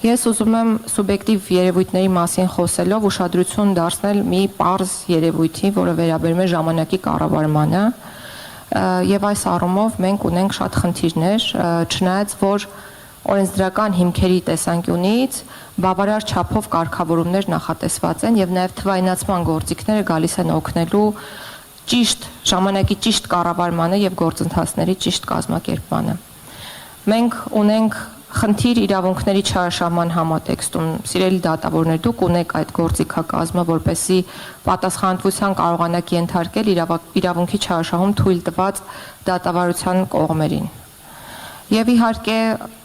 Ես ուզում եմ սուբյեկտիվ երևույթների մասին խոսելով ուշադրություն դարձնել մի պարզ երևույթի, որը վերաբերում է ժամանակի կառավարմանը, եւ այս առումով մենք ունենք շատ խնդիրներ, չնայած որ օրենսդրական հիմքերի տեսանկյունից բավարար չափով կարգավորումներ նախատեսված են եւ նաեւ թվայնացման գործիքները գալիս են օգնելու ճիշտ ժամանակի ճիշտ կառավարմանը եւ գործընթացների ճիշտ կազմակերպմանը։ Մենք ունենք խնդիր իրավունքների չարաշահման համատեքստում, սիրելի դատավորներ, դուք ունեք այդ գործիքակազմը, որպեսզի պատասխանատվության կարողանաք ենթարկել իրավունքի չարաշահում թույլ տված դատավարության կողմերին։ Եվ իհարկե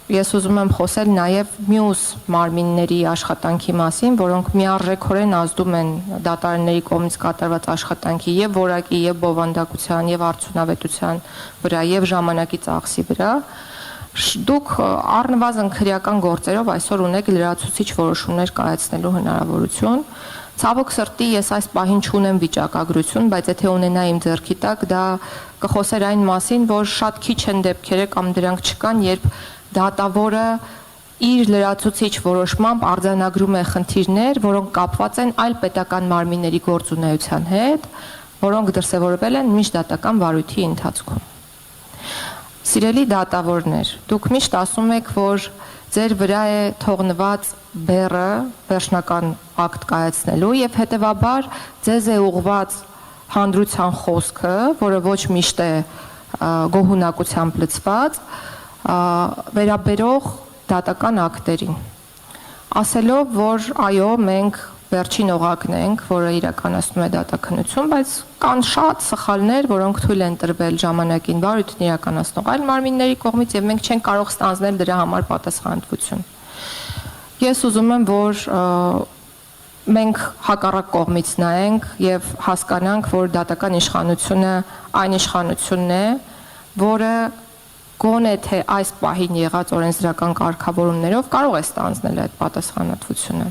ես ուզում եմ խոսել նաև մյուս մարմինների աշխատանքի մասին, որոնք միարժեքորեն ազդում են դատարանների կողմից կատարված աշխատանքի եւ որակի, եւ բովանդակության, եւ արդյունավետության վրա, եւ ժամանակի ծախսի վրա։ Դուք առնվազն քրեական գործերով այսօր ունեք լրացուցիչ որոշումներ կայացնելու հնարավորություն։ Ցավոք սրտի ես այս պահին չունեմ վիճակագրություն, բայց եթե ունենայի իմ ձեռքի տակ, դա կխոսեր այն մասին, որ շատ քիչ են դեպքերը կամ դրանք չկան, երբ դատավորը իր լրացուցիչ որոշմամբ արձանագրում է խնդիրներ, որոնք կապված են այլ պետական մարմինների գործունեության հետ, որոնք դրսևորվել են միջդատական վարույթի ընթացքում։ Սիրելի դատավորներ, դուք միշտ ասում եք, որ ձեր վրա է թողնված բեռը վերջնական ակտ կայացնելու եւ հետեւաբար ձեզ է ուղված հանրության խոսքը, որը ոչ միշտ է գոհունակությամբ լցված, վերաբերող դատական ակտերին, ասելով, որ այո, մենք վերջին օղակն ենք, որը իրականացնում է դատաքննություն, բայց կան շատ սխալներ, որոնք թույլ են տրվել ժամանակին վարույթն իրականացնող այլ մարմինների կողմից եւ մենք չենք կարող ստանձնել դրա համար պատասխանատվություն։ Ես ուզում եմ, որ մենք հակառակ կողմից նայենք եւ հասկանանք, որ դատական իշխանությունը այն իշխանությունն է, որը գոնե թե այս պահին եղած օրենսդրական կարգավորումներով կարող է ստանձնել այդ պատասխանատվությունը։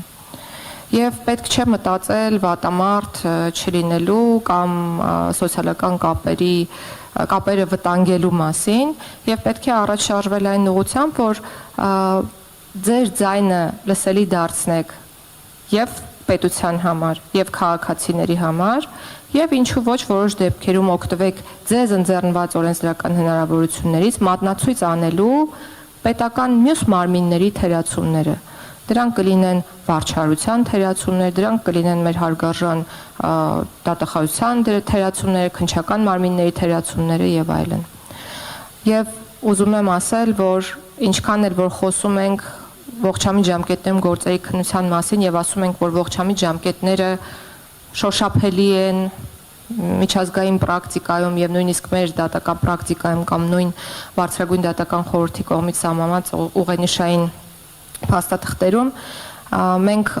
Եվ պետք չէ մտածել վատամարդ չլինելու կամ սոցիալական կապերը վտանգելու մասին եւ պետք է առաջ շարժվել այն ուղղությամբ, որ ձեր ձայնը լսելի դարձնեք եւ պետության համար եւ քաղաքացիների համար եւ ինչու ոչ որոշ դեպքերում օգտվեք ձեզ ընձեռնված օրենսդրական հնարավորություններից մատնացույց անելու պետական մյուս մարմինների թերացումները։ Դրանք կլինեն վարչարության թերացումներ, դրանք կլինեն մեր հարգարժան դատախազության թերացումները, քննչական մարմինների թերացումները եւ այլն։ Եվ ուզում եմ ասել, որ ինչքան էլ որ խոսում ենք ողջամիտ ժամկետներում գործերի քննության մասին եւ ասում ենք, որ ողջամիտ ժամկետները շոշափելի են միջազգային պրակտիկայում եւ նույնիսկ մեր դատական պրակտիկայում կամ նույն բարձրագույն դատական խորհրդի կողմից սահմանված ուղենիշային փաստաթղթերում մենք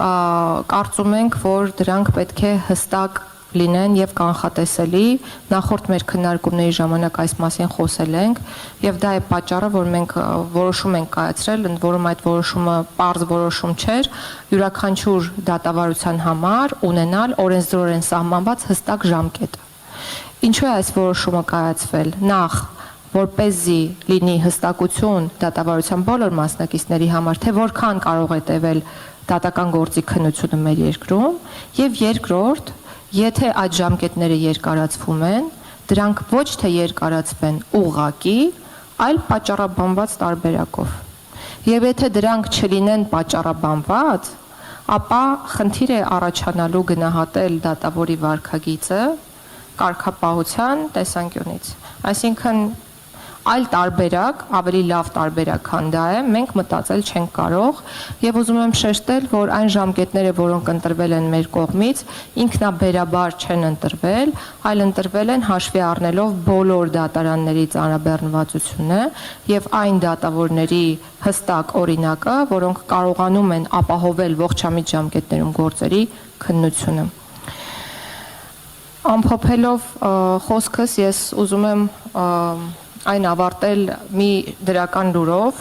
կարծում ենք, որ դրանք պետք է հստակ լինեն եւ կանխատեսելի։ Նախորդ մեր քննարկումների ժամանակ այս մասին խոսել ենք եւ դա է պատճառը, որ մենք որոշում ենք կայացրել, ընդ որում այդ որոշումը պարզ որոշում չէր, յուրաքանչյուր դատավարության համար ունենալ օրենսդրորեն սահմանված հստակ ժամկետ։ Ինչու է այս որոշումը կայացվել։ Նախ որպեսզի լինի հստակություն դատավարության բոլոր մասնակիցների համար, թե որքան կարող է տևել դատական գործի քննությունը մեր երկրում, եւ երկրորդ, եթե այդ ժամկետները երկարացվում են, դրանք ոչ թե երկարացվեն ուղղակի, այլ պատճառաբանված տարբերակով։ Եվ եթե դրանք չլինեն պատճառաբանված, ապա խնդիր է առաջանալու գնահատել դատավորի վարքագիծը կարգապահության տեսանկյունից։ Այսինքն այլ տարբերակ, ավելի լավ տարբերակ, քան դա է, մենք մտածել չենք կարող եւ ուզում եմ շեշտել, որ այն ժամկետները, որոնք ընտրվել են մեր կողմից, ինքնաբերաբար չեն ընտրվել, այլ ընտրվել են հաշվի առնելով բոլոր դատարանների ծանրաբեռնվածությունը եւ այն դատավորների հստակ օրինակը, որոնք կարողանում են ապահովել ողջամիտ ժամկետներում գործերի քննությունը։ Ամփոփելով խոսքս, ես ուզում եմ այն ավարտել մի դրական լուրով,